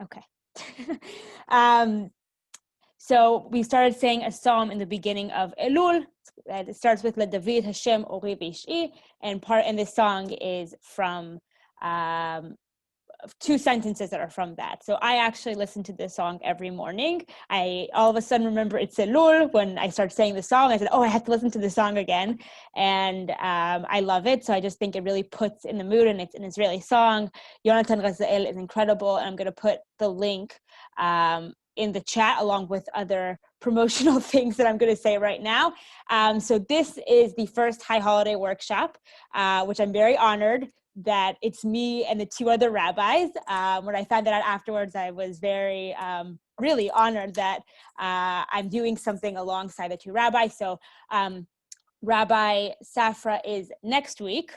Okay. So we started saying a psalm in the beginning of Elul. It starts with Le David Hashem Ori Vish'i, and this song is from two sentences that are from that. So I actually listen to this song every morning. I all of a sudden remember it's Elul when I start saying the song. I said, oh, I have to listen to the song again. And I love it. So I just think it really puts in the mood, and it's an Israeli song. Yonatan Razael is incredible. And I'm going to put the link in the chat along with other promotional things that I'm going to say right now. So this is the first High Holiday workshop, which I'm very honored that it's me and the two other rabbis. When I found that out afterwards, I was very, really honored that I'm doing something alongside the two rabbis. So Rabbi Safra is next week.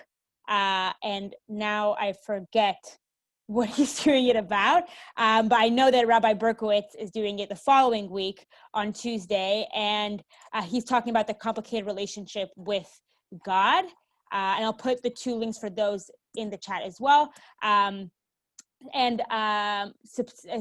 And now I forget what he's doing it about. But I know that Rabbi Berkowitz is doing it the following week on Tuesday. And he's talking about the complicated relationship with God. And I'll put the two links for those in the chat as well.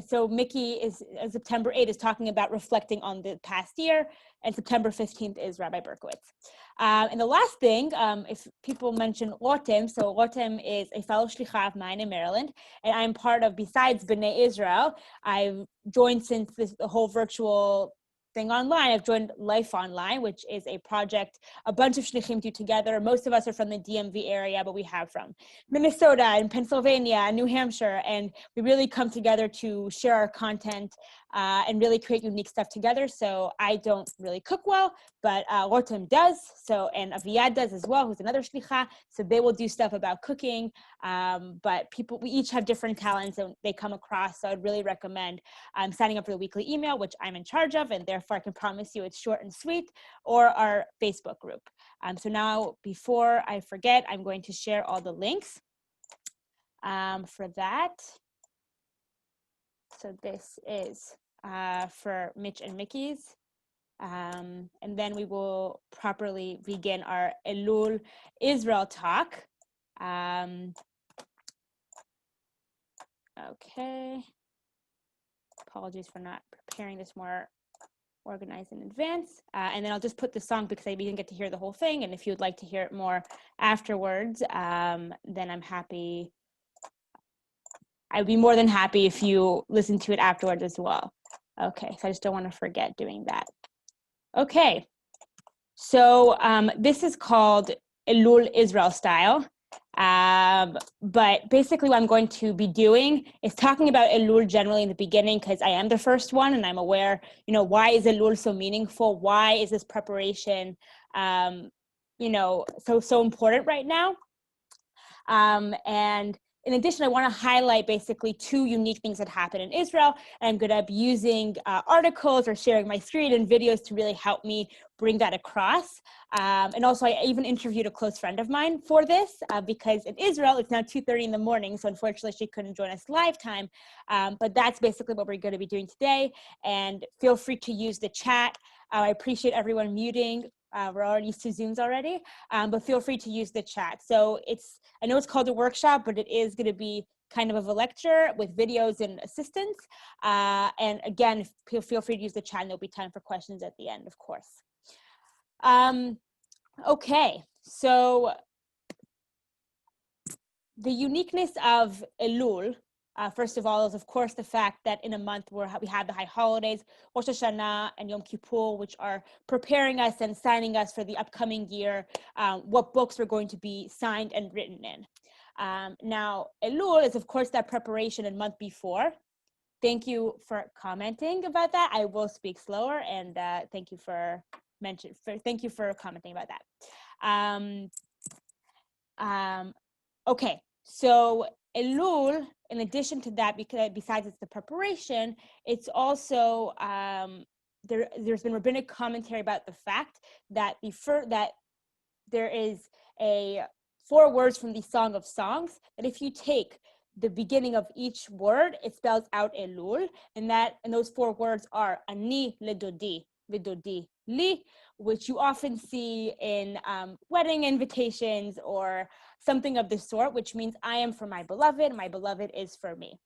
So Mickey is September 8th is talking about reflecting on the past year, and September 15th is Rabbi Berkowitz. And the last thing, if people mention Rotem, so Rotem is a fellow Shlicha of mine in Maryland, and I'm part of, besides B'nai Israel, I've joined since the whole virtual thing online. I've joined Life Online, which is a project a bunch of shlichim do together. Most of us are from the DMV area, but we have from Minnesota and Pennsylvania and New Hampshire, and we really come together to share our content and really create unique stuff together. So I don't really cook well, but Rotem does, and Aviad does as well, who's another shlicha. So they will do stuff about cooking, but we each have different talents and they come across. So I'd really recommend signing up for the weekly email, which I'm in charge of, and therefore I can promise you it's short and sweet, or our Facebook group. So now, before I forget, I'm going to share all the links for that. So this is for Mitch and Mickey's. And then we will properly begin our Elul Israel talk. Okay. Apologies for not preparing this more organized in advance. And then I'll just put the song because I didn't get to hear the whole thing. And if you'd like to hear it more afterwards, then I'm happy. I'd be more than happy if you listen to it afterwards as well. Okay, so I just don't want to forget doing that. Okay, so this is called Elul Israel style. But basically what I'm going to be doing is talking about Elul generally in the beginning, because I am the first one and I'm aware, why is Elul so meaningful? Why is this preparation, so important right now? And in addition, I want to highlight basically two unique things that happen in Israel. And I'm going to be using articles or sharing my screen and videos to really help me bring that across. And also, I even interviewed a close friend of mine for this because in Israel, it's now 2:30 in the morning. So unfortunately, she couldn't join us live time. But that's basically what we're going to be doing today. And feel free to use the chat. I appreciate everyone muting. We're already used to Zooms already, but feel free to use the chat. So I know it's called a workshop, but it is going to be kind of a lecture with videos and assistance. And again, feel free to use the chat, and there'll be time for questions at the end, of course. Okay, so the uniqueness of Elul, first of all, is of course the fact that in a month we have the high holidays, Rosh Hashanah and Yom Kippur, which are preparing us and signing us for the upcoming year, what books we're going to be signed and written in. Now, Elul is of course that preparation a month before. Thank you for commenting about that. I will speak slower, and thank you for commenting about that. Okay, so Elul, in addition to that, because besides it's the preparation, it's also there's been rabbinic commentary about the fact that there is 4 words from the Song of Songs that if you take the beginning of each word, it spells out Elul, and those 4 words are Ani ledodi, vidodi li, which you often see in wedding invitations or something of the sort, which means I am for my beloved is for me.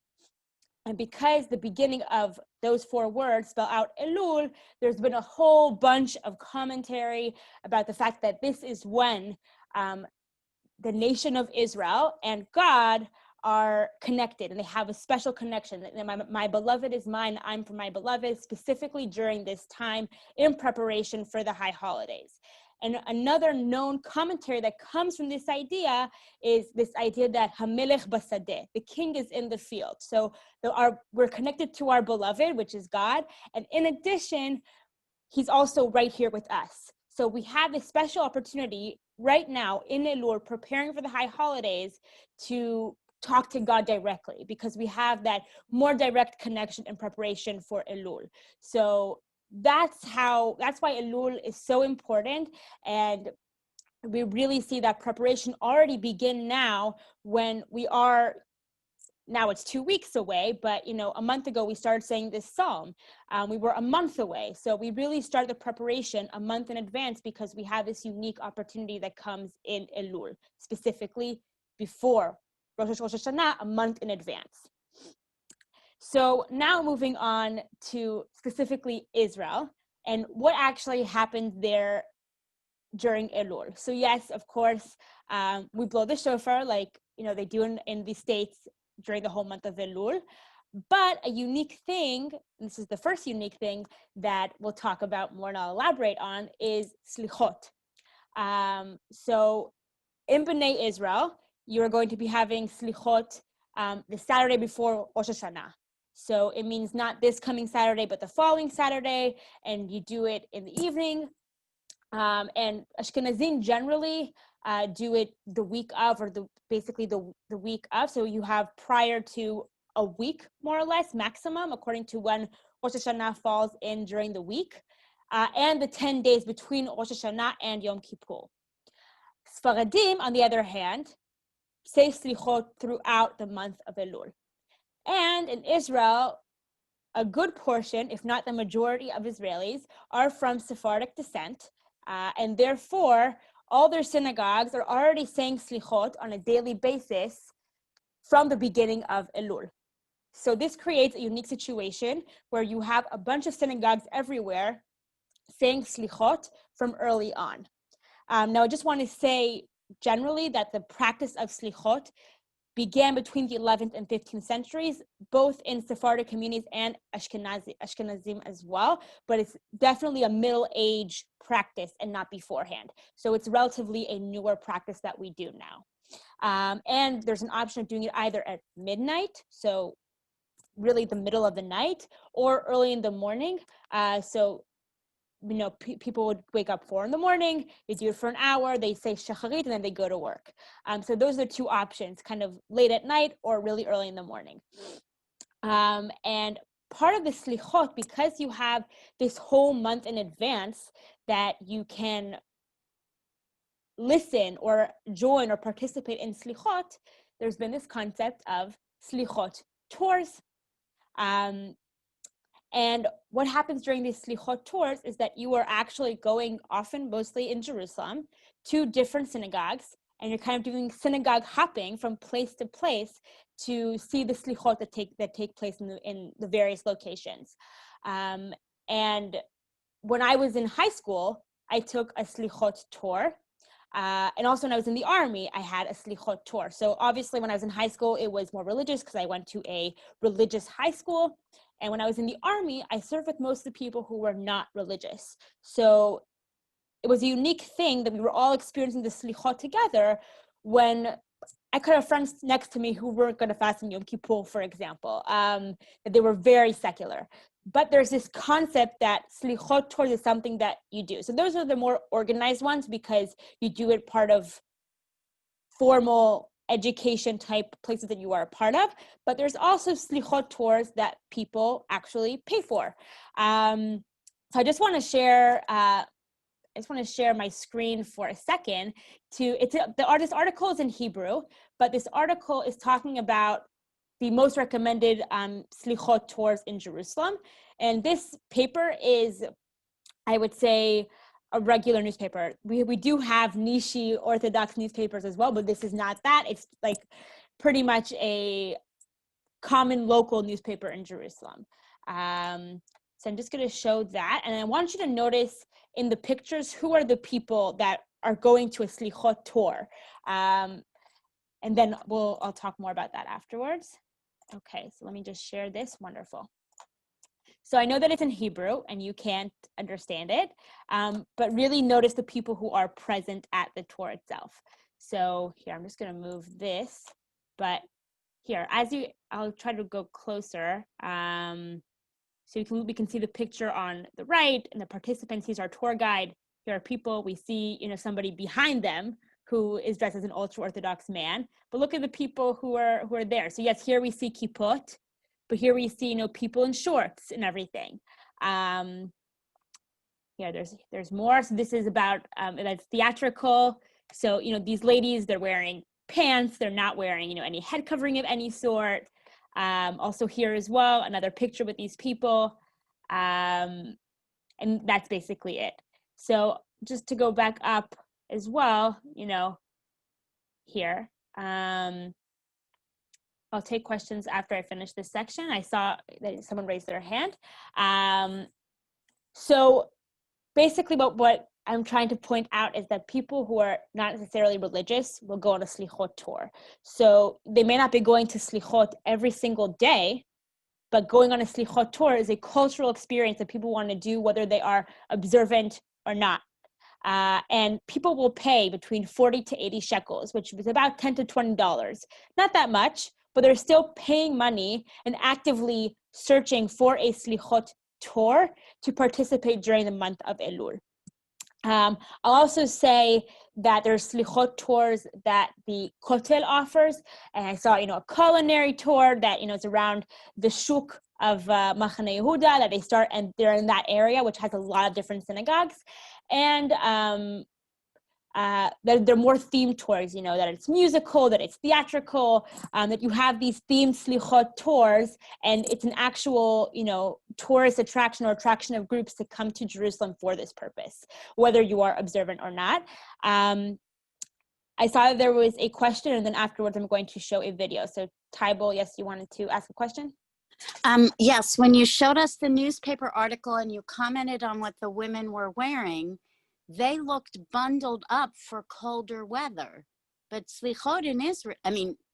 And because the beginning of those 4 words spell out Elul, there's been a whole bunch of commentary about the fact that this is when the nation of Israel and God are connected, and they have a special connection. My beloved is mine, I'm for my beloved, specifically during this time in preparation for the high holidays. And another known commentary that comes from this idea is this idea that Hamelech Basadeh, the king is in the field. So we're connected to our beloved, which is God. And in addition, he's also right here with us. So we have a special opportunity right now in Elul, preparing for the high holidays, to talk to God directly, because we have that more direct connection and preparation for Elul. So that's why Elul is so important. And we really see that preparation already begin now, when we are, now it's 2 weeks away, but a month ago we started saying this psalm. We were a month away. So we really start the preparation a month in advance, because we have this unique opportunity that comes in Elul, specifically before Rosh Hashanah, a month in advance. So now moving on to specifically Israel and what actually happened there during Elul. So yes, of course, we blow the shofar like they do in the States during the whole month of Elul. But a unique thing, and this is the first unique thing that we'll talk about more and I'll elaborate on, is Selichot. So in B'nai Israel, you are going to be having Selichot the Saturday before Rosh Hashanah. So it means not this coming Saturday, but the following Saturday, and you do it in the evening. And Ashkenazim generally do it the week of, or basically the week of. So you have prior to a week, more or less, maximum, according to when Rosh Hashanah falls in during the week, and the 10 days between Rosh Hashanah and Yom Kippur. Sfaradim, on the other hand, say Selichot throughout the month of Elul. And in Israel, a good portion, if not the majority of Israelis, are from Sephardic descent. And therefore, all their synagogues are already saying Selichot on a daily basis from the beginning of Elul. So this creates a unique situation where you have a bunch of synagogues everywhere saying Selichot from early on. Now, I just want to say generally that the practice of Selichot began between the 11th and 15th centuries, both in Sephardic communities and Ashkenazim as well, but it's definitely a Middle Age practice and not beforehand. So it's relatively a newer practice that we do now. And there's an option of doing it either at midnight, so really the middle of the night, or early in the morning. So people would wake up 4 a.m, they do it for an hour, they say shacharit, and then they go to work. So those are the 2 options, kind of late at night or really early in the morning. And part of the Selichot, because you have this whole month in advance that you can listen or join or participate in Selichot, there's been this concept of Selichot tours. And what happens during these Selichot tours is that you are actually going, often mostly in Jerusalem, to different synagogues, and you're kind of doing synagogue hopping from place to place to see the Selichot that take place in the various locations. And when I was in high school, I took a Selichot tour. And also when I was in the army, I had a Selichot tour. So obviously when I was in high school, it was more religious because I went to a religious high school. And when I was in the army, I served with most of the people who were not religious. So it was a unique thing that we were all experiencing the Selichot together, when I could have friends next to me who weren't going to fast in Yom Kippur, for example, that they were very secular. But there's this concept that Selichot tours is something that you do. So those are the more organized ones, because you do it part of formal education type places that you are a part of. But there's also Selichot tours that people actually pay for. So I just want to share my screen for a second. This article is in Hebrew, but this article is talking about the most recommended Selichot tours in Jerusalem. And this paper is, I would say, a regular newspaper. We do have niche Orthodox newspapers as well, but this is not that. It's like pretty much a common local newspaper in Jerusalem. So I'm just going to show that. And I want you to notice in the pictures who are the people that are going to a Selichot tour. And then I'll talk more about that afterwards. Okay, so let me just share this. Wonderful. So I know that it's in Hebrew and you can't understand it, but really notice the people who are present at the tour itself. So here, I'm just going to move this, but here, I'll try to go closer. So we can see the picture on the right and the participants. He's our tour guide. Here are people. We see, somebody behind them who is dressed as an ultra-Orthodox man. But look at the people who are there. So yes, here we see kippot, but here we see, people in shorts and everything. Here, there's more. So this is about, that's theatrical. So, these ladies, they're wearing pants. They're not wearing, any head covering of any sort. Also here as well, another picture with these people. And that's basically it. So just to go back up as well, here. I'll take questions after I finish this section. I saw that someone raised their hand. So basically what I'm trying to point out is that people who are not necessarily religious will go on a Selichot tour. So they may not be going to Selichot every single day, but going on a Selichot tour is a cultural experience that people want to do whether they are observant or not. And people will pay between 40 to 80 shekels, which is about $10 to $20. Not that much, but they're still paying money and actively searching for a Selichot tour to participate during the month of Elul. I'll also say that there's Selichot tours that the Kotel offers, and I saw, a culinary tour that, is around the shuk of Machane Yehuda that they start, and they're in that area, which has a lot of different synagogues, and they're more themed tours, that it's musical, that it's theatrical, that you have these themed Selichot tours, and it's an actual, tourist attraction or attraction of groups to come to Jerusalem for this purpose, whether you are observant or not. I saw that there was a question, and then afterwards I'm going to show a video. So Tybal, yes, you wanted to ask a question? Yes, when you showed us the newspaper article and you commented on what the women were wearing, they looked bundled up for colder weather. But Selichot in Israel,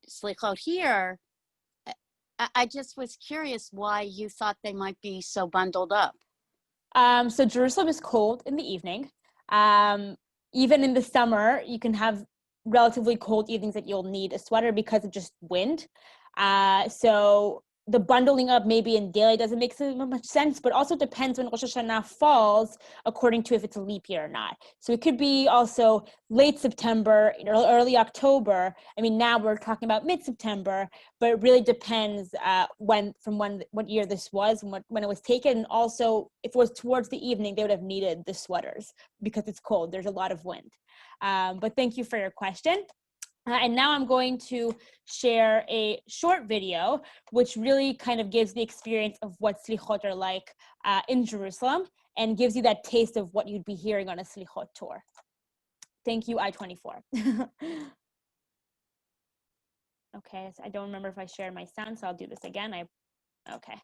Selichot here, I just was curious why you thought they might be so bundled up. So Jerusalem is cold in the evening. Even in the summer, you can have relatively cold evenings that you'll need a sweater because of just wind. So the bundling up maybe in daily doesn't make so much sense, but also depends when Rosh Hashanah falls according to if it's a leap year or not. So it could be also late September, early October. Now we're talking about mid-September, but it really depends what year this was and when it was taken. And also, if it was towards the evening, they would have needed the sweaters because it's cold. There's a lot of wind. But thank you for your question. And now I'm going to share a short video, which really kind of gives the experience of what Selichot are like in Jerusalem and gives you that taste of what you'd be hearing on a Selichot tour. Thank you, I-24. Okay, so I don't remember if I shared my sound, so I'll do this again. Okay.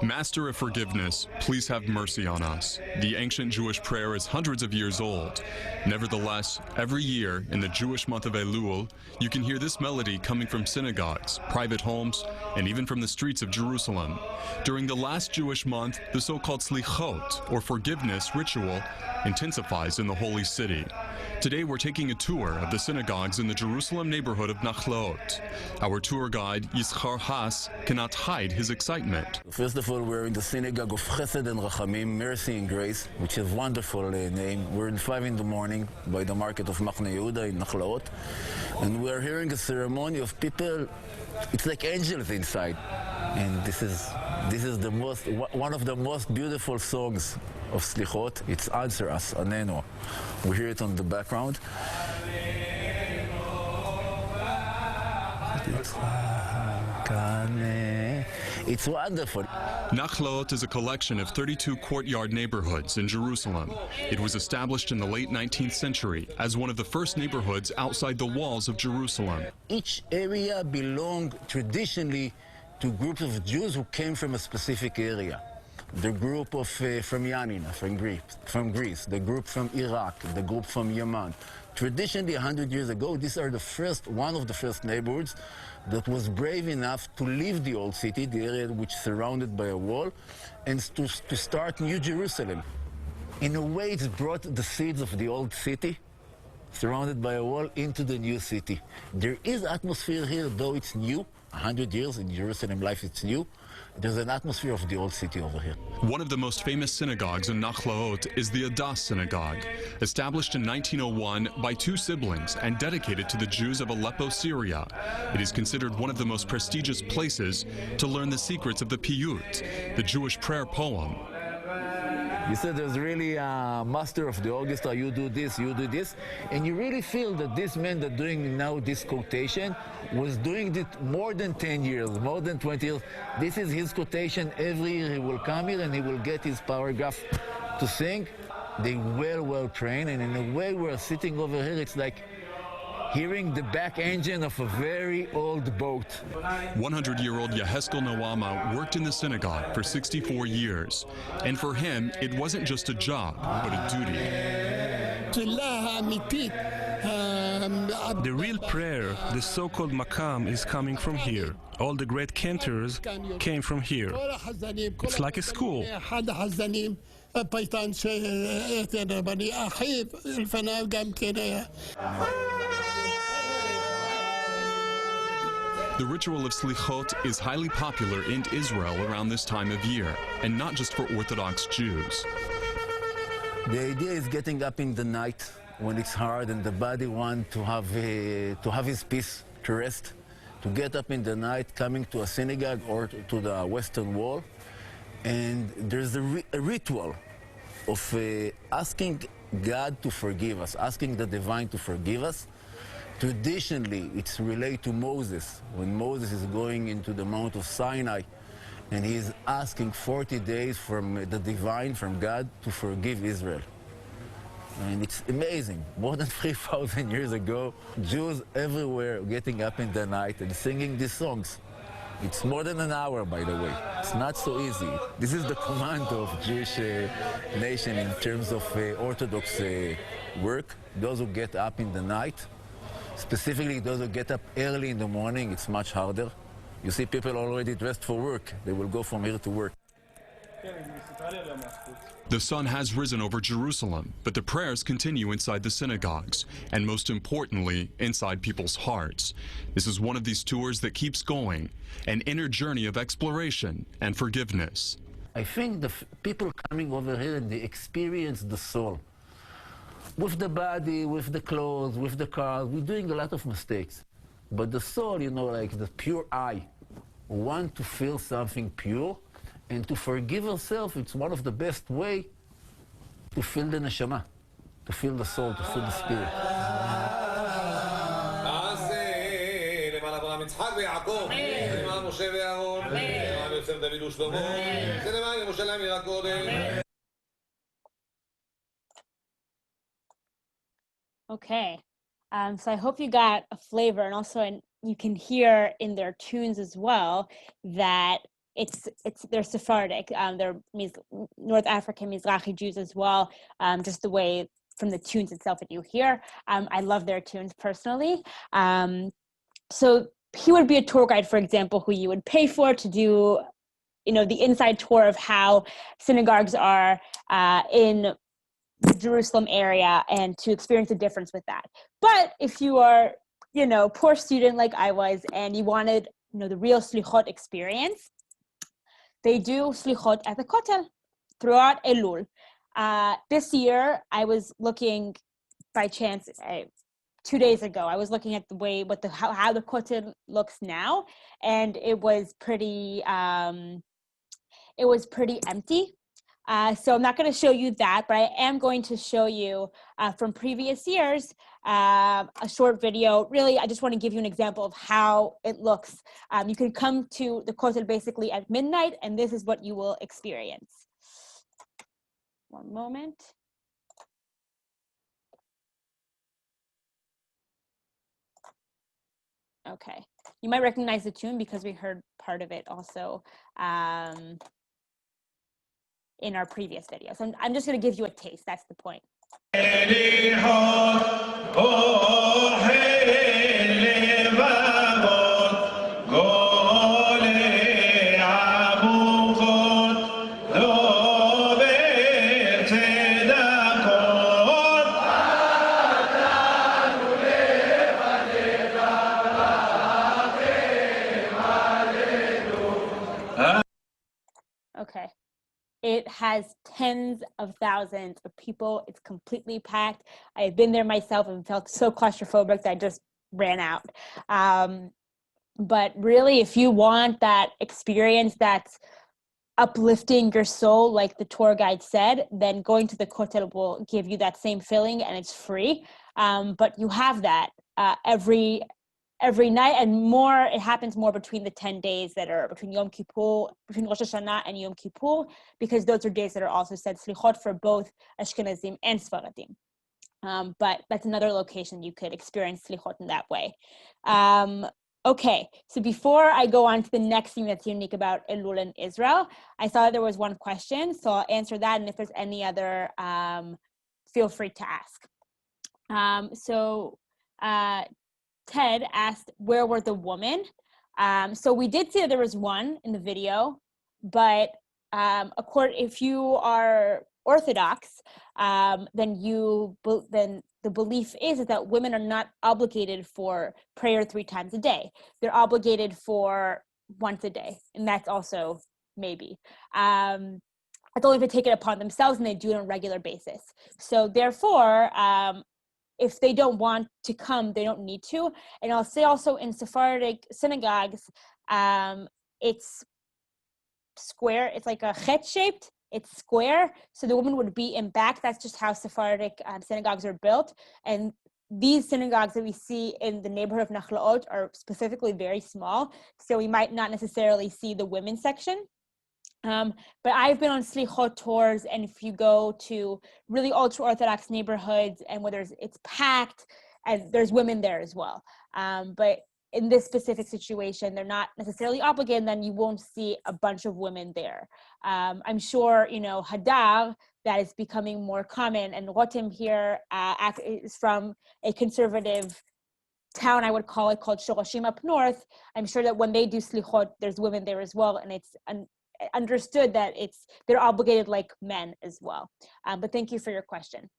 Master of forgiveness, please have mercy on us. The ancient Jewish prayer is hundreds of years old. Nevertheless, every year in the Jewish month of Elul, you can hear this melody coming from synagogues, private homes, and even from the streets of Jerusalem. During the last Jewish month, the so-called Selichot, or forgiveness ritual, intensifies in the holy city. Today we're taking a tour of the synagogues in the Jerusalem neighborhood of Nachlaot. Our tour guide, Yisachar Haas, cannot hide his excitement. First of all, all, we're in the Synagogue of Chesed and Rachamim, Mercy and Grace, which is a wonderful name. We're in 5 in the morning by the market of Machne Yehuda in Nachlaot, and we're hearing a ceremony of people. It's like angels inside, and this is one of the most beautiful songs of Selichot. It's Answer Us, Aneno. We hear it on the background. It's wonderful. Nachlaot is a collection of 32 courtyard neighborhoods in Jerusalem. It was established in the late 19th century as one of the first neighborhoods outside the walls of Jerusalem. Each area belonged traditionally to groups of Jews who came from a specific area. The group of from Yanina, from Greece, the group from Iraq, the group from Yemen. Traditionally, 100 years ago, these are one of the first neighborhoods that was brave enough to leave the old city, the area which is surrounded by a wall, and to start New Jerusalem. In a way, it's brought the seeds of the old city, surrounded by a wall, into the new city. There is atmosphere here, though it's new. 100 years in Jerusalem life, it's new. There's an atmosphere of the old city over here. One of the most famous synagogues in Nachlaot is the Adas Synagogue, established in 1901 by 2 siblings and dedicated to the Jews of Aleppo, Syria. It is considered one of the most prestigious places to learn the secrets of the Piyut, the Jewish prayer poem. You said there's really a master of the orchestra, you do this, and you really feel that this man that doing now this quotation was doing it more than 10 years, more than 20 years. This is his quotation. Every year he will come here and he will get his paragraph to sing. They well trained, and in a way we're sitting over here, it's like hearing the back engine of a very old boat. 100-year-old Yeheskel Nawama worked in the synagogue for 64 years. And for him, it wasn't just a job, but a duty. The real prayer, the so-called makam, is coming from here. All the great cantors came from here. It's like a school. The ritual of Selichot is highly popular in Israel around this time of year, and not just for Orthodox Jews. The idea is getting up in the night when it's hard and the body wants to have his peace, to rest, to get up in the night, coming to a synagogue or to the Western Wall. And there's a ritual of asking God to forgive us, asking the divine to forgive us. Traditionally, it's related to Moses, when Moses is going into the Mount of Sinai, and he is asking 40 days from the divine, from God, to forgive Israel. And it's amazing. More than 3,000 years ago, Jews everywhere getting up in the night and singing these songs. It's more than an hour, by the way. It's not so easy. This is the command of Jewish nation in terms of Orthodox work. Those who get up in the night, specifically those who get up early in the morning, it's much harder. You see people already dressed for work. They will go from here to work. The sun has risen over Jerusalem, but the prayers continue inside the synagogues, and most importantly, inside people's hearts. This is one of these tours that keeps going, an inner journey of exploration and forgiveness. I think the people coming over here, they experience the soul. With the body, with the clothes, with the cars, we're doing a lot of mistakes. But the soul, you know, like the pure eye, want to feel something pure, and to forgive ourselves, it's one of the best way to feel the neshama, to feel the soul, to feel the spirit. Okay, so I hope you got a flavor, and also you can hear in their tunes as well that they're Sephardic. They're North African Mizrahi Jews as well. Just the way from the tunes itself that you hear. I love their tunes personally. So he would be a tour guide, for example, who you would pay for to do, the inside tour of how synagogues are in the Jerusalem area and to experience the difference with that. But if you are, poor student like I was, and you wanted, the real Selichot experience, they do Selichot at the Kotel throughout Elul. This year, I was looking by chance 2 days ago. I was looking at the way how the Kotel looks now, and it was pretty empty. So I'm not going to show you that, but I am going to show you from previous years a short video. Really, I just want to give you an example of how it looks. You can come to the Kotel basically at midnight, and this is what you will experience. One moment. Okay. You might recognize the tune because we heard part of it also in our previous video. So I'm just going to give you a taste. That's the point. Okay. It has tens of thousands of people. It's completely packed. I've been there myself and felt so claustrophobic that I just ran out. But really, if you want that experience that's uplifting your soul, like the tour guide said, then going to the Kotel will give you that same feeling, and it's free. But you have that every night, and more. It happens more between the 10 days that are between Yom Kippur, between Rosh Hashanah and Yom Kippur, because those are days that are also said Selichot for both Ashkenazim and Sfaradim. But that's another location you could experience Selichot in that way. Okay, so before I go on to the next thing that's unique about Elul in Israel, I saw there was one question, so I'll answer that, and if there's any other, feel free to ask. Ted asked, where were the women? So we did see that there was one in the video, but if you are Orthodox, then the belief is that women are not obligated for prayer 3 times a day. They're obligated for once a day, and that's also maybe. It's only if they take it upon themselves and they do it on a regular basis. So therefore, if they don't want to come, they don't need to. And I'll say also in Sephardic synagogues, it's square. It's like a chet shaped. It's square. So the woman would be in back. That's just how Sephardic synagogues are built. And these synagogues that we see in the neighborhood of Nachlaot are specifically very small. So we might not necessarily see the women's section. But I've been on Selichot tours, and if you go to really ultra-Orthodox neighborhoods and it's packed, and there's women there as well. But in this specific situation, they're not necessarily obligated, then you won't see a bunch of women there. I'm sure, Hadar, that is becoming more common, and Rotem here is from a conservative town, I would call it, called Shoroshim up north. I'm sure that when they do Selichot, there's women there as well, and it's understood that they're obligated like men as well. But thank you for your question.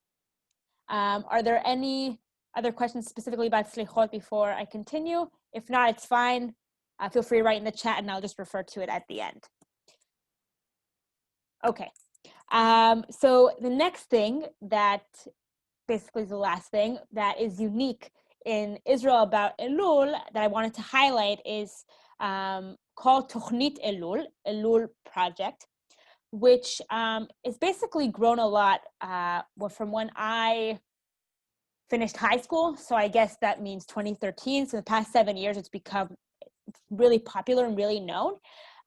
Are there any other questions specifically about Selichot before I continue? If not, it's fine. Feel free to write in the chat and I'll just refer to it at the end. Okay. So the next thing that basically is the last thing that is unique in Israel about Elul that I wanted to highlight is called Tornit Elul Project, which is basically grown a lot from when I finished high school. So I guess that means 2013. So the past 7 years, it's become really popular and really known.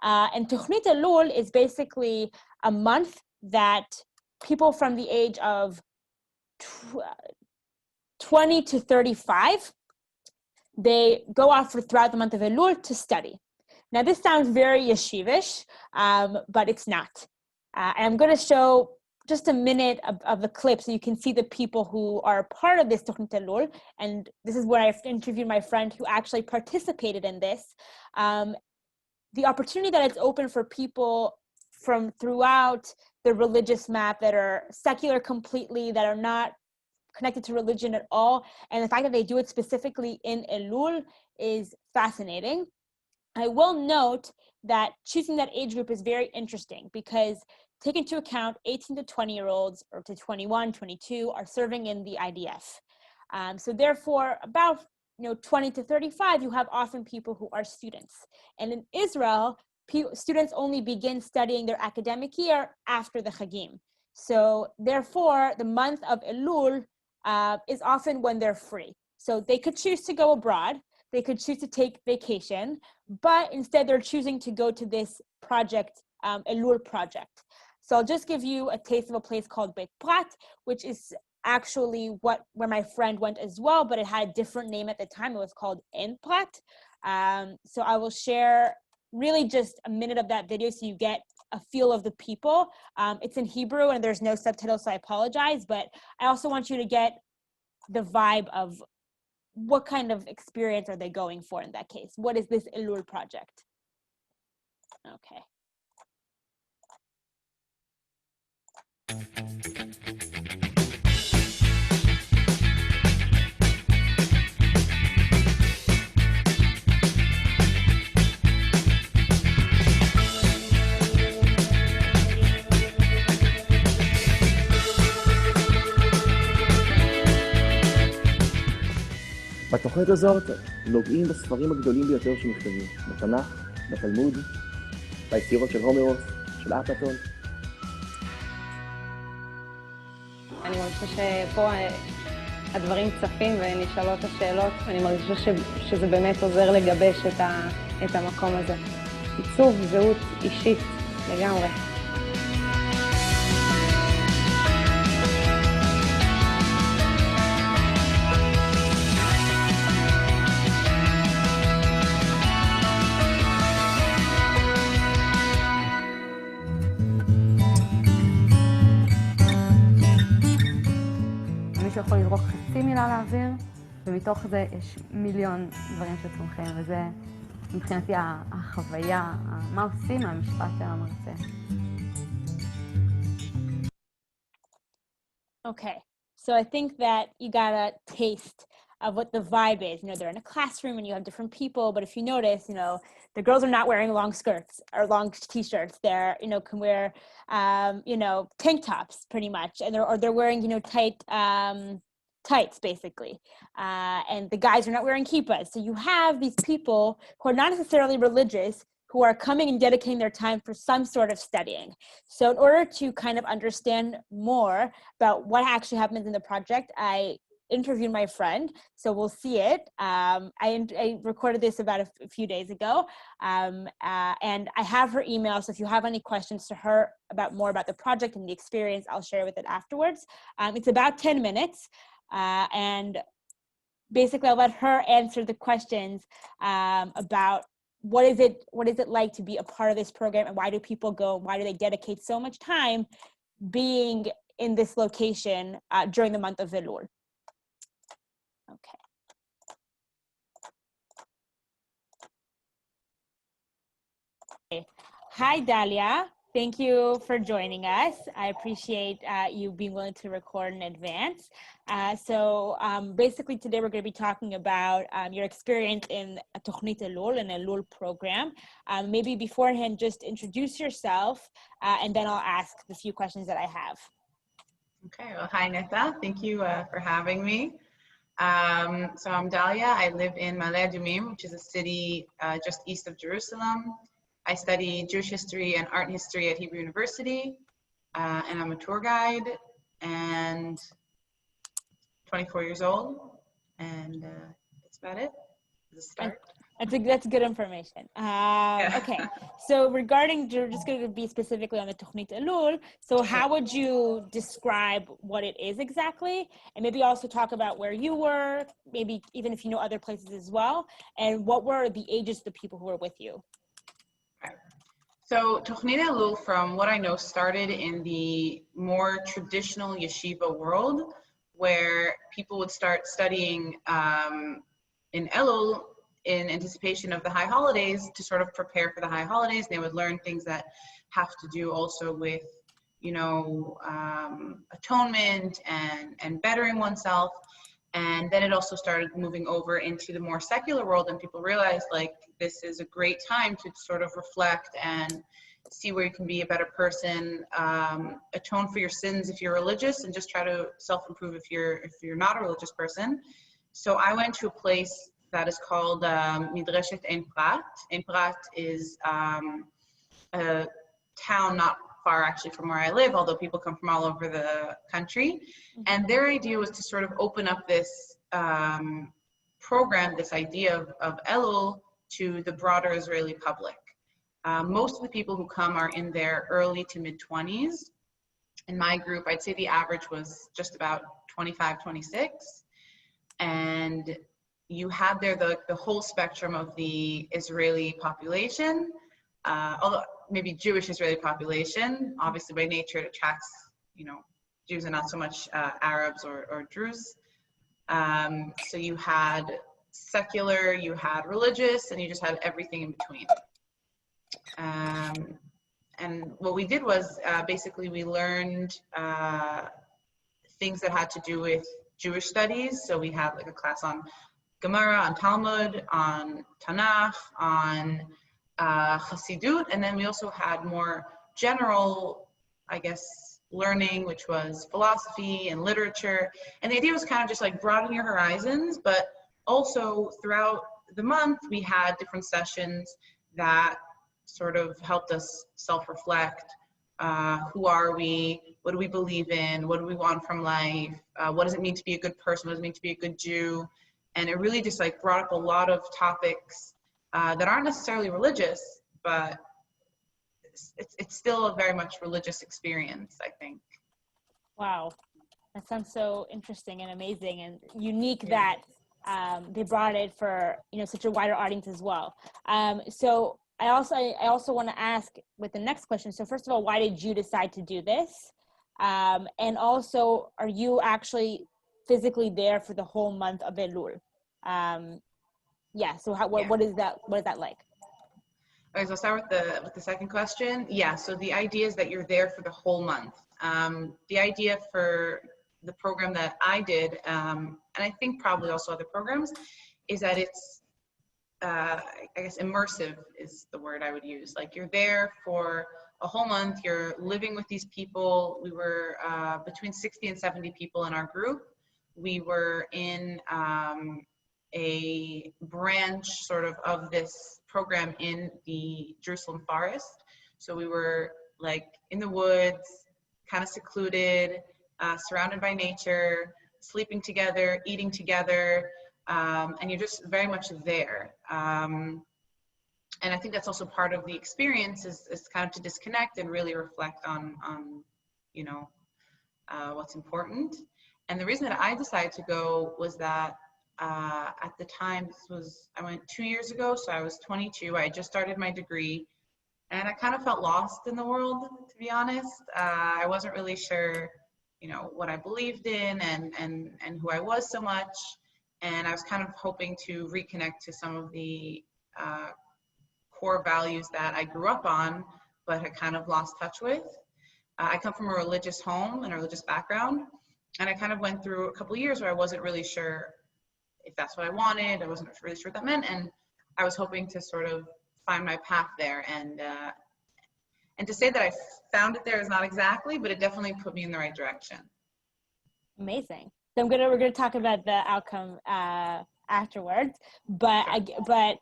And Tornit Elul is basically a month that people from the age of 20 to 35, they go out throughout the month of Elul to study. Now, this sounds very yeshivish, but it's not. And I'm going to show just a minute of the clip so you can see the people who are part of this Tornit Elul. And this is where I've interviewed my friend who actually participated in this. The opportunity that it's open for people from throughout the religious map that are secular completely, that are not connected to religion at all. And the fact that they do it specifically in Elul is fascinating. I will note that choosing that age group is very interesting because take into account 18 to 20-year-olds or to 21, 22 are serving in the IDF. So therefore, about 20 to 35, you have often people who are students. And in Israel, students only begin studying their academic year after the Chagim. So therefore, the month of Elul is often when they're free. So they could choose to go abroad, they could choose to take vacation, but instead they're choosing to go to this project, Elul project. So I'll just give you a taste of a place called Beit Prat, which is actually where my friend went as well, but it had a different name at the time. It was called En Prat. So I will share really just a minute of that video so you get a feel of the people. It's in Hebrew and there's no subtitles, so I apologize, but I also want you to get the vibe of what kind of experience are they going for in that case. What is this Elul project? Okay. בתוכנית הזאת נוגעים בספרים הגדולים ביותר שנכתבו, בתנ"ך, בתלמוד, ביצירות של הומרוס, של אפלטון. אני מרגישה שפה הדברים צפים ונשאלות השאלות, ואני מרגישה שזה באמת עוזר לגבש את המקום הזה. עיצוב, זהות אישית לגמרי. מישהו יכול לזרוק חצי מילה לאוויר, ומתוך זה יש מיליון דברים שצומחים, וזה מבחינתי החוויה, מה עושים מהמשפט של המרצה. Okay, so I think that you got a taste of what the vibe is. They're in a classroom and you have different people, but if you notice, the girls are not wearing long skirts or long t-shirts. They're, can wear, tank tops pretty much, and they're wearing, tight, tights basically. And the guys are not wearing kippahs. So you have these people who are not necessarily religious, who are coming and dedicating their time for some sort of studying. So in order to kind of understand more about what actually happens in the project, I interviewed my friend, so we'll see it. I recorded this about a few days ago, and I have her email, so if you have any questions to her more about the project and the experience, I'll share with it afterwards. It's about 10 minutes, and basically I'll let her answer the questions about what is it like to be a part of this program, and why do people go, why do they dedicate so much time being in this location during the month of Elul. Okay. Hi, Dalia. Thank you for joining us. I appreciate you being willing to record in advance. So basically today we're going to be talking about your experience in a Tornit Elul, an Elul program. Maybe beforehand, just introduce yourself and then I'll ask the few questions that I have. Okay, well, hi Netta, thank you for having me. So I'm Dalia. I live in Ma'ale Adumim, which is a city just east of Jerusalem. I study Jewish history and art history at Hebrew University, and I'm a tour guide and 24 years old, and that's about it. As a start. That's good information. Okay, so regarding, you're just going to be specifically on the Tornit Elul, so how would you describe what it is exactly? And maybe also talk about where you were, maybe even if you know other places as well, and what were the ages of the people who were with you? So Tornit Elul, from what I know, started in the more traditional yeshiva world, where people would start studying in Elul in anticipation of the high holidays to sort of prepare for the high holidays. They would learn things that have to do also with, atonement and bettering oneself. And then it also started moving over into the more secular world, and people realized like this is a great time to sort of reflect and see where you can be a better person, atone for your sins if you're religious, and just try to self-improve if you're not a religious person. So I went to a place that is called Midreshet Ein Prat. Ein Prat is a town not far actually from where I live, although people come from all over the country. And their idea was to sort of open up this program, this idea of Elul, to the broader Israeli public. Most of the people who come are in their early to mid 20s. In my group, I'd say the average was just about 25, 26. And you had there the whole spectrum of the Israeli population, although maybe Jewish Israeli population. Obviously, by nature, it attracts, Jews and not so much Arabs or Druze. So you had secular, you had religious, and you just had everything in between. And what we did was basically we learned things that had to do with Jewish studies. So we had like a class on Gemara, on Talmud, on Tanakh, on Chassidut, and then we also had more general, I guess, learning, which was philosophy and literature. And the idea was kind of just like broaden your horizons, but also throughout the month we had different sessions that sort of helped us self-reflect. Who are we? What do we believe in? What do we want from life? What does it mean to be a good person? What does it mean to be a good Jew? And it really just like brought up a lot of topics that aren't necessarily religious, but it's still a very much religious experience, I think. Wow, that sounds so interesting and amazing and unique that they brought it for such a wider audience as well. So I also want to ask with the next question. So first of all, why did you decide to do this? And also, are you actually physically there for the whole month of Elul? So what is that like? Okay, so I'll start with the second question. Yeah, so the idea is that you're there for the whole month. The idea for the program that I did, and I think probably also other programs, is that it's, I guess immersive is the word I would use. Like you're there for a whole month, you're living with these people. We were between 60 and 70 people in our group. We were in a branch sort of this program in the Jerusalem forest. So we were like in the woods, kind of secluded, surrounded by nature, sleeping together, eating together, and you're just very much there. And I think that's also part of the experience is kind of to disconnect and really reflect on what's important. And the reason that I decided to go was that at the time, I went 2 years ago, so I was 22. I had just started my degree, and I kind of felt lost in the world, to be honest. I wasn't really sure, what I believed in and who I was so much. And I was kind of hoping to reconnect to some of the core values that I grew up on, but had kind of lost touch with. I come from a religious home and a religious background, and I kind of went through a couple of years where I wasn't really sure if that's what I wanted. I wasn't really sure what that meant, and I was hoping to sort of find my path there. And to say that I found it there is not exactly, but it definitely put me in the right direction. Amazing. So we're gonna talk about the outcome afterwards, but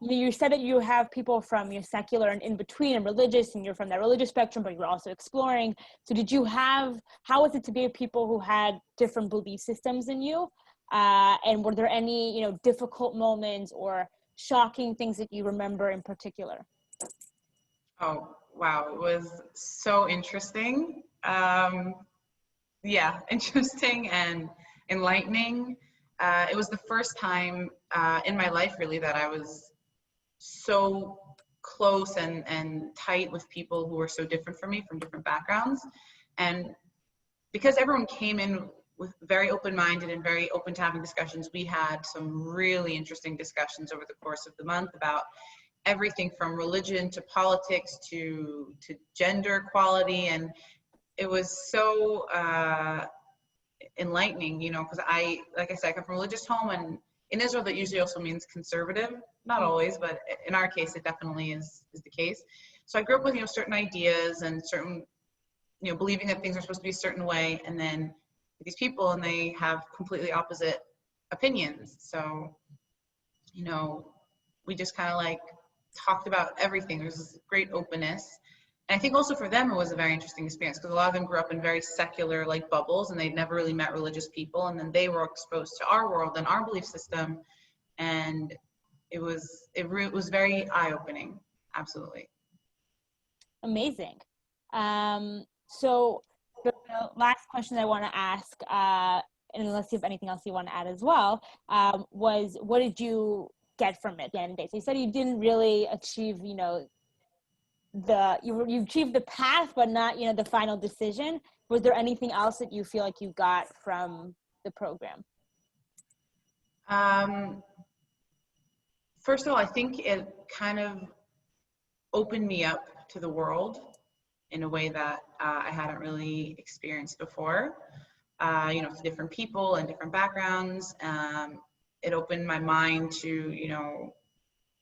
you said that you have people from your secular and in between and religious, and you're from that religious spectrum, but you're also exploring. So how was it to be with people who had different belief systems than you? And were there any, difficult moments or shocking things that you remember in particular? Oh, wow. It was so interesting. Interesting and enlightening. It was the first time in my life, really, that I was so close and tight with people who were so different from me, from different backgrounds. And because everyone came in with very open-minded and very open to having discussions, we had some really interesting discussions over the course of the month about everything from religion to politics to gender equality. And it was so enlightening, you know, because like I said, I come from a religious home, and in Israel that usually also means conservative. Not always, but in our case, it definitely is the case. So I grew up with, you know, certain ideas and certain, you know, believing that things are supposed to be a certain way, and then these people, and they have completely opposite opinions. So, you know, we just kind of like talked about everything. There's this great openness. And I think also for them, it was a very interesting experience because a lot of them grew up in very secular like bubbles, and they'd never really met religious people. And then they were exposed to our world and our belief system. And it was very eye-opening. Absolutely. Amazing. So the last question I want to ask, and unless you have anything else you want to add as well, was what did you get from it at the end of the day? So you said you didn't really achieve, you know, you achieved the path, but not, you know, the final decision. Was there anything else that you feel like you got from the program? First of all, I think it kind of opened me up to the world in a way that I hadn't really experienced before. You know, to different people and different backgrounds. It opened my mind to, you know,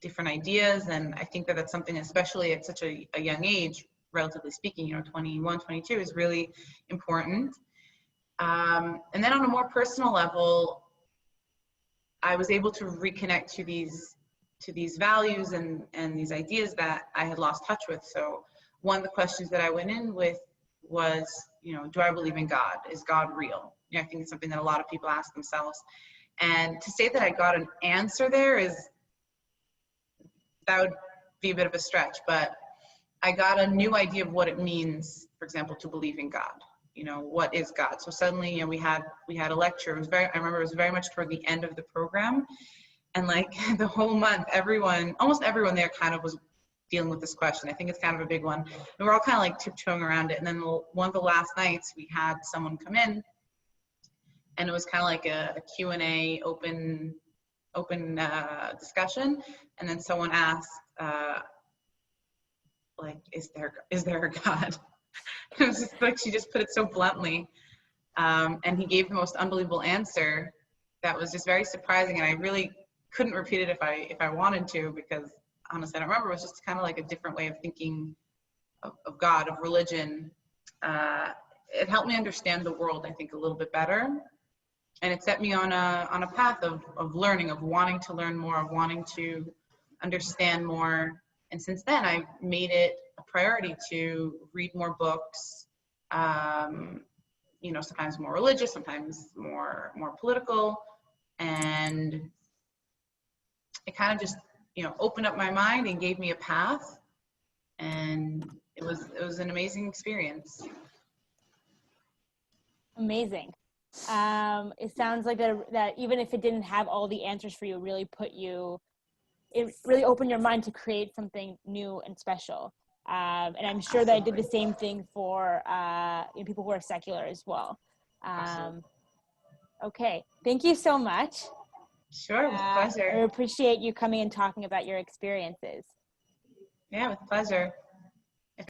different ideas. And I think that that's something, especially at such a young age, relatively speaking, you know, 21, 22 is really important. And then on a more personal level, I was able to reconnect to these values and these ideas that I had lost touch with. So one of the questions that I went in with was, you know, do I believe in God? Is God real? You know, I think it's something that a lot of people ask themselves. And to say that I got an answer there that would be a bit of a stretch, but I got a new idea of what it means, for example, to believe in God. You know, what is God? So suddenly, you know, we had a lecture. I remember it was very much toward the end of the program. And like the whole month, almost everyone there kind of was dealing with this question. I think it's kind of a big one. And we're all kind of like tiptoeing around it. And then one of the last nights we had someone come in, and it was kind of like a Q&A, open discussion. And then someone asked, like, is there a God? It was just like, she just put it so bluntly. And he gave the most unbelievable answer that was just very surprising. And I really couldn't repeat it if I wanted to, because honestly, I don't remember. It was just kind of like a different way of thinking of God, of religion. It helped me understand the world, I think, a little bit better. And it set me on a path of learning, of wanting to learn more, of wanting to understand more. And since then, I made it a priority to read more books, you know, sometimes more religious, sometimes more political. And it kind of just, you know, opened up my mind and gave me a path. And it was an amazing experience. Amazing. It sounds like that even if it didn't have all the answers for you, it really opened your mind to create something new and special. And I'm sure that I did the same thing for you know, people who are secular as well. Okay, thank you so much. Sure, it was a pleasure. I appreciate you coming and talking about your experiences. Yeah, with pleasure. If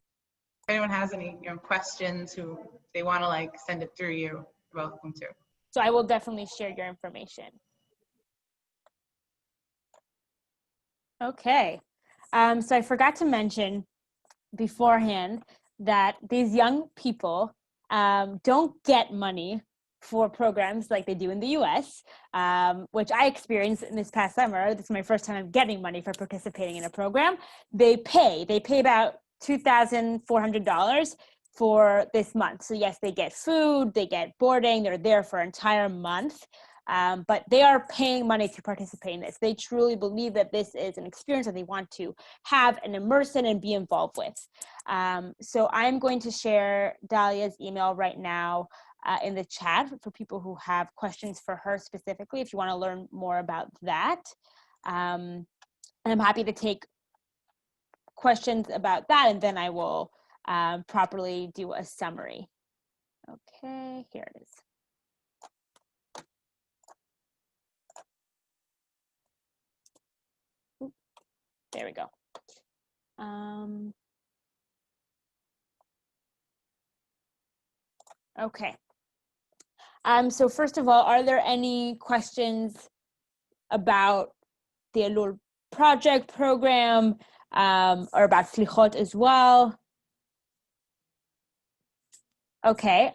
anyone has any, you know, questions, who they want to like send it through you, you're welcome to. So I will definitely share your information. Okay, so I forgot to mention beforehand that these young people don't get money for programs like they do in the US, which I experienced in this past summer. This is my first time getting money for participating in a program. They pay about $2,400 for this month. So yes, they get food, they get boarding, they're there for an entire month. But they are paying money to participate in this. They truly believe that this is an experience that they want to have and immerse in and be involved with. So I'm going to share Dalia's email right now in the chat for people who have questions for her specifically, if you want to learn more about that. And I'm happy to take questions about that, and then I will properly do a summary. Okay, here it is. There we go. Okay. So first of all, are there any questions about the Elul project program or about Selichot as well? Okay,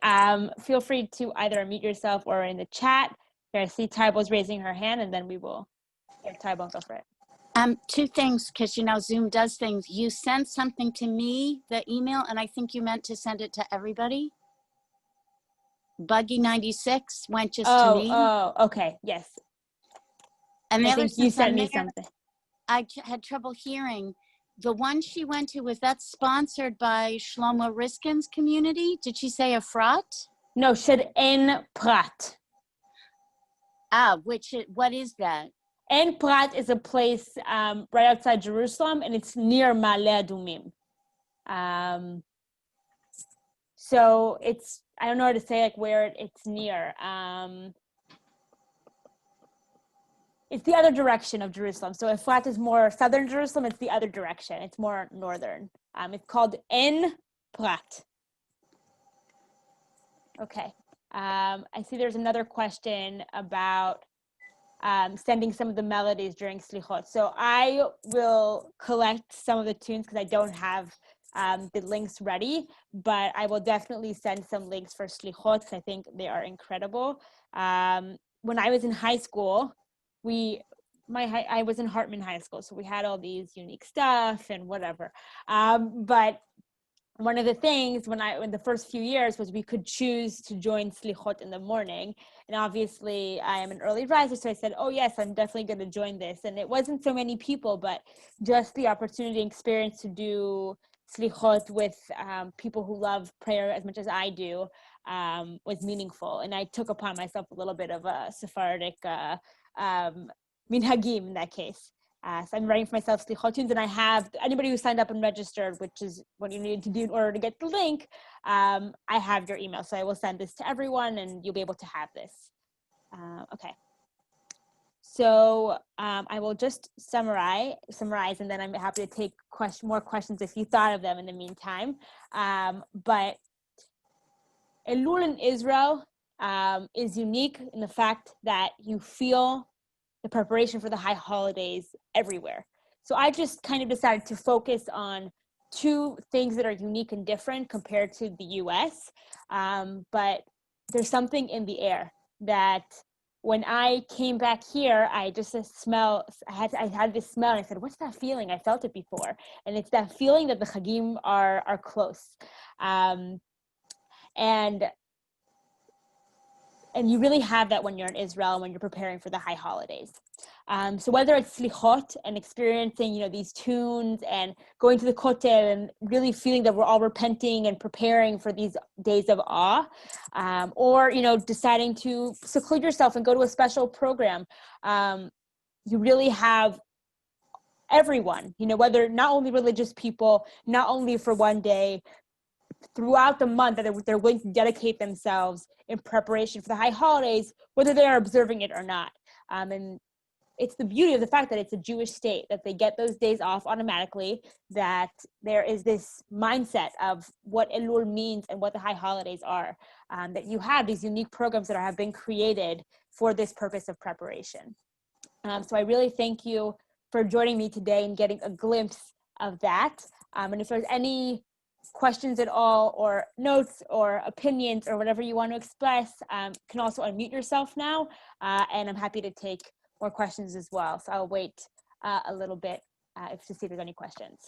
feel free to either unmute yourself or in the chat. Here, I see Tybo's raising her hand, and then we will give Tybo, go for it. Two things, because you know Zoom does things. You sent something to me, the email, and I think you meant to send it to everybody. Buggy96 went just to me. Oh, okay, yes. And the I other think you since sent I'm me there, something. I had trouble hearing. The one she went to, was that sponsored by Shlomo Riskin's community? Did she say Efrat? No, Shed En Prat. What is that? En Prat is a place right outside Jerusalem, and it's near Ma'ale Adumim. So it's, I don't know how to say like where it's near. It's the other direction of Jerusalem. So Efrat is more southern Jerusalem, it's the other direction. It's more northern. It's called En Prat. Okay. I see there's another question about sending some of the melodies during Selichot. So I will collect some of the tunes because I don't have the links ready, but I will definitely send some links for Selichot because I think they are incredible. When I was in high school, I was in Hartman High School, so we had all these unique stuff and whatever. But one of the things in the first few years was we could choose to join Selichot in the morning. And obviously I am an early riser, so I said, oh yes, I'm definitely going to join this. And it wasn't so many people, but just the opportunity and experience to do Selichot with people who love prayer as much as I do was meaningful. And I took upon myself a little bit of a Sephardic minhagim in that case. So I'm writing for myself Selichot tunes, and I have anybody who signed up and registered, which is what you need to do in order to get the link. I have your email, so I will send this to everyone, and you'll be able to have this. Okay. So I will just summarize, and then I'm happy to take more questions if you thought of them in the meantime. But Elul in Israel is unique in the fact that you feel the preparation for the high holidays everywhere. So I just kind of decided to focus on two things that are unique and different compared to the US. But there's something in the air that when I came back here, I just I had this smell, and I said, what's that feeling? I felt it before. And it's that feeling that the Chagim are close. And you really have that when you're in Israel, when you're preparing for the high holidays. So whether it's Selichot and experiencing, these tunes and going to the Kotel and really feeling that we're all repenting and preparing for these days of awe, or, deciding to seclude yourself and go to a special program, you really have everyone, whether not only religious people, not only for one day, throughout the month that they're going to dedicate themselves in preparation for the high holidays, whether they are observing it or not. And it's the beauty of the fact that it's a Jewish state, that they get those days off automatically, that there is this mindset of what Elul means and what the high holidays are, that you have these unique programs that have been created for this purpose of preparation. So I really thank you for joining me today and getting a glimpse of that. And if there's any questions at all, or notes or opinions or whatever you want to express, can also unmute yourself now, and I'm happy to take more questions as well. So I'll wait a little bit to see if there's any questions.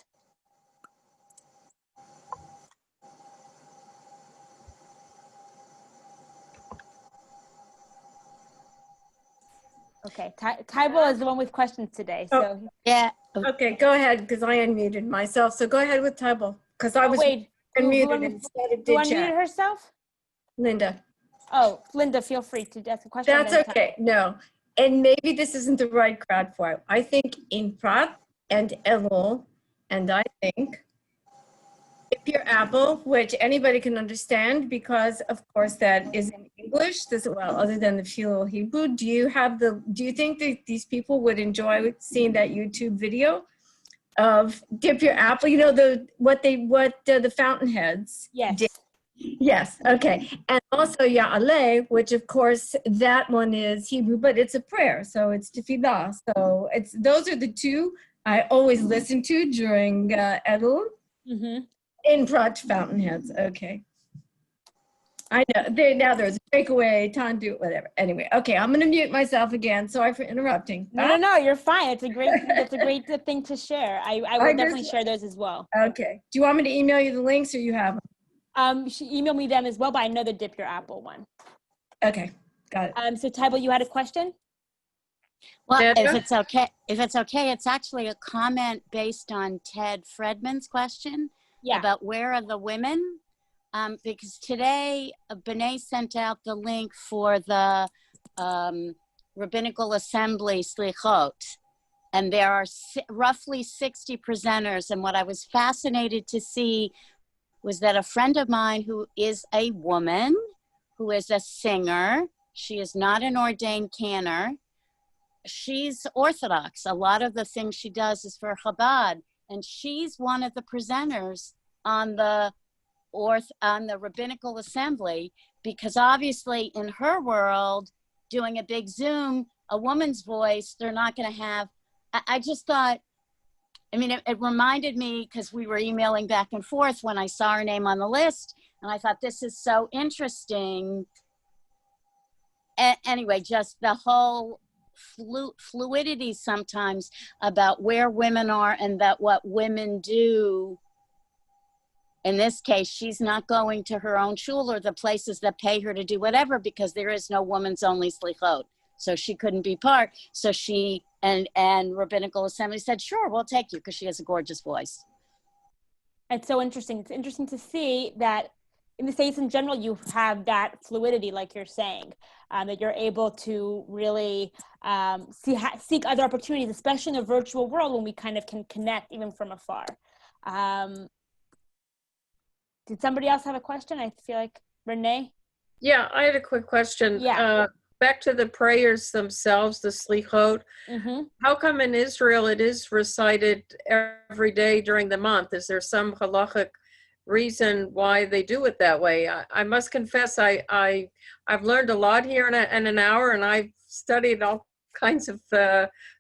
Okay, Tybal is the one with questions today. So Yeah. Okay, go ahead, because I unmuted myself. So go ahead with Tybal, because I was unmuted instead of who did chat. unmuted herself? Linda. Oh, Linda, feel free to ask a question. That's okay. No, and maybe this isn't the right crowd for it. I think in Prat and Elul, and I think if you're Apple, which anybody can understand, because of course that is in English, well, other than the few Hebrew, do you think that these people would enjoy seeing that YouTube video of dip your apple? The fountainheads yes. did. Yes, okay. And also Ya'aleh, which of course that one is Hebrew, but it's a prayer, so it's tefillah. So those are the two I always listen to during Elul in Prat Fountainheads. Okay. I know. Now there's a breakaway, tandu, whatever. Anyway, okay, I'm gonna mute myself again. Sorry for interrupting. No, you're fine. It's a great thing to share. I will definitely share those as well. Okay. Do you want me to email you the links or you have them? She emailed me them as well, but I know the Dip Your Apple one. Okay, got it. So Tybal, you had a question? Well, if it's okay, it's actually a comment based on Ted Fredman's question about where are the women? Because today, B'nai sent out the link for the Rabbinical Assembly Selichot, and there are roughly 60 presenters. And what I was fascinated to see was that a friend of mine who is a woman, who is a singer, she is not an ordained cantor, she's Orthodox. A lot of the things she does is for Chabad, and she's one of the presenters on the Rabbinical Assembly, because obviously in her world, doing a big Zoom, a woman's voice, they're not going to have, I just thought, I mean, it reminded me, because we were emailing back and forth when I saw her name on the list, and I thought, this is so interesting. Anyway, just the whole fluidity sometimes about where women are and that what women do. In this case, she's not going to her own shul or the places that pay her to do whatever, because there is no woman's only slichot. So she couldn't be part. So she and Rabbinical Assembly said, sure, we'll take you, because she has a gorgeous voice. It's so interesting. It's interesting to see that in the States in general, you have that fluidity, like you're saying, that you're able to really seek other opportunities, especially in a virtual world when we kind of can connect even from afar. Did somebody else have a question? I feel like Renee? Yeah, I had a quick question. Yeah. Back to the prayers themselves, the Selichot. How come in Israel it is recited every day during the month? Is there some halachic reason why they do it that way? I must confess, I've learned a lot here in an hour, and I've studied all kinds of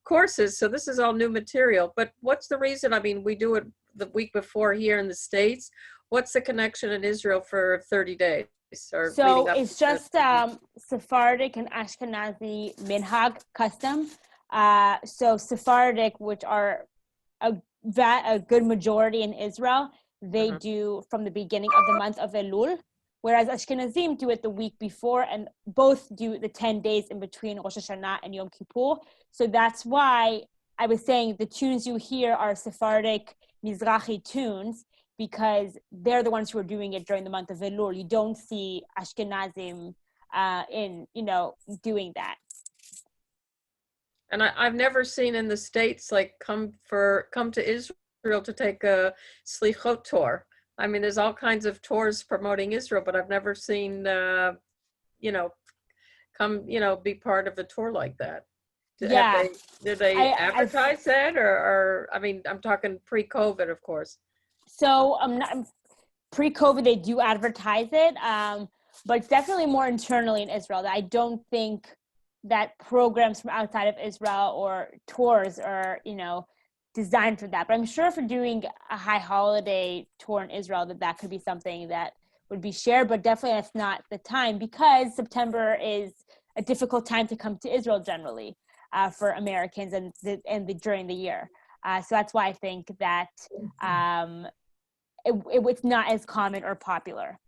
courses, so this is all new material. But what's the reason? I mean, we do it the week before here in the States. What's the connection in Israel for 30 days? So it's just Sephardic and Ashkenazi minhag custom. So Sephardic, which are a good majority in Israel, they do from the beginning of the month of Elul, whereas Ashkenazim do it the week before, and both do the 10 days in between Rosh Hashanah and Yom Kippur. So that's why I was saying the tunes you hear are Sephardic Mizrahi tunes, because they're the ones who are doing it during the month of Elul. You don't see Ashkenazim doing that. And I've never seen in the States like come to Israel to take a Selichot tour. I mean, there's all kinds of tours promoting Israel, but I've never seen come be part of a tour like that. Yeah. Did they advertise that, or I mean, I'm talking pre-COVID, of course. So pre-COVID, they do advertise it, but it's definitely more internally in Israel. I don't think that programs from outside of Israel or tours are, designed for that. But I'm sure if you're doing a high holiday tour in Israel, that could be something that would be shared, but definitely that's not the time, because September is a difficult time to come to Israel generally for Americans and during the year. So that's why I think that it's not as common or popular.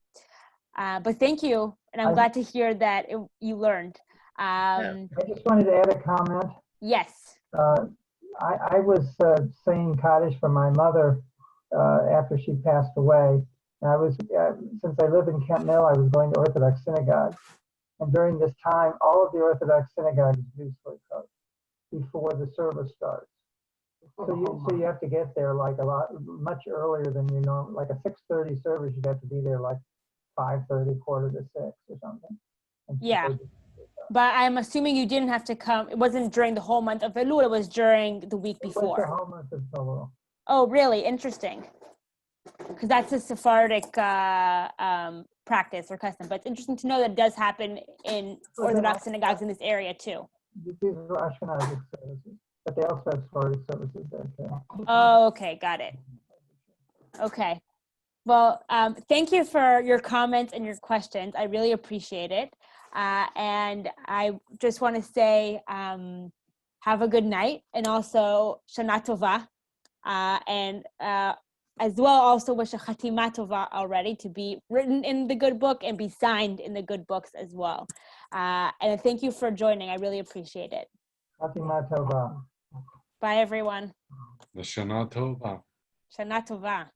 But thank you, and I'm glad to hear that you learned. I just wanted to add a comment. Yes. I was saying Kaddish for my mother after she passed away. And I was, since I live in Kent Mill, I was going to Orthodox Synagogue. And during this time, all of the Orthodox synagogues do Selichot before the service starts. So you have to get there like much earlier than you know, like a 6:30 service. You'd have to be there like 5:30, 5:45 or something. Yeah, but I'm assuming you didn't have to come. It wasn't during the whole month of Elul. It was during the week before. It was the whole month of Elul. Oh, really? Interesting. Because that's a Sephardic practice or custom, but it's interesting to know that it does happen in Orthodox synagogues in this area too. These are Ashkenazic services, but they also have Sephardic services there too. Oh, okay, got it. Okay. Well, thank you for your comments and your questions. I really appreciate it. And I just want to say, have a good night, and also Shana Tova. And as well, also wish a Chatima Tova already, to be written in the good book and be signed in the good books as well. And thank you for joining. I really appreciate it. Chatima Tova. Bye, everyone. Shana Tova. Shana Tova.